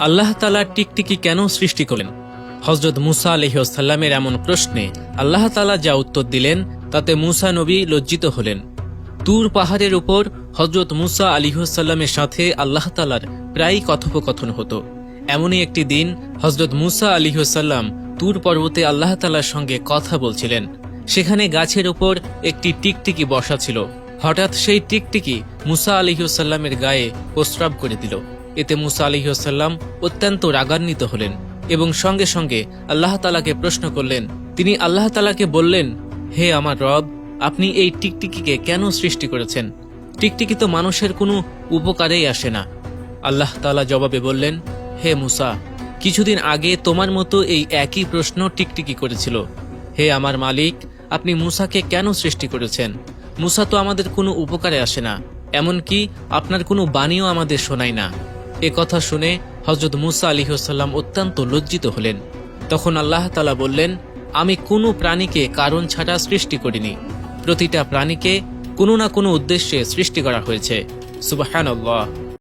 আল্লাহ তাআলা টিকটিকি কেন সৃষ্টি করলেন? হযরত মুসা আলাইহিস সালামের এমন প্রশ্নে আল্লাহ তাআলা যা উত্তর দিলেন তাতে মুসা নবী লজ্জিত হলেন। তুর পাহাড়ের উপর হযরত মুসা আলাইহিস সালামের সাথে আল্লাহ তাআলার প্রায়ই কথোপকথন হতো। এমনই একটি দিন হযরত মুসা আলাইহিস সালাম তুর পর্বতে আল্লাহ তাআলার সঙ্গে কথা বলছিলেন। সেখানে গাছের উপর একটি টিকটিকি বসা ছিল। হঠাৎ সেই টিকটিকি মুসা আলাইহিস সালামের গায়ে প্রস্রাব করে দিল। এতে মুসা আলাইহিস সালাম অত্যন্ত রাগান্বিত হলেন এবং সঙ্গে সঙ্গে আল্লাহ তাআলাকে প্রশ্ন করলেন। তিনি আল্লাহ তাআলাকে বললেন, হে আমার রব, আপনি এই টিকটিকিকে কেন সৃষ্টি করেছেন? টিকটিকি তো মানুষের কোনো উপকারেই আসে না। আল্লাহ তাআলা জবাবে বললেন, হে মুসা, কিছুদিন আগে তোমার মতো এই একই প্রশ্ন টিকটিকি করেছিল। হে আমার মালিক, আপনি মুসাকে কেন সৃষ্টি করেছেন? মুসা তো আমাদের কোনো উপকারে আসে না, এমনকি আপনার কোনো বাণীও আমাদের শোনায় না। এ কথা শুনে হযরত মুসা আলাইহিস সালাম অত্যন্ত লজ্জিত হলেন। তখন আল্লাহ তাআলা বললেন, আমি কোনো প্রাণীকে কারণ ছাড়া সৃষ্টি করিনি। প্রতিটা প্রাণীকে কোনো না কোনো উদ্দেশ্যে সৃষ্টি করা হয়েছে। সুবহানাল্লাহ।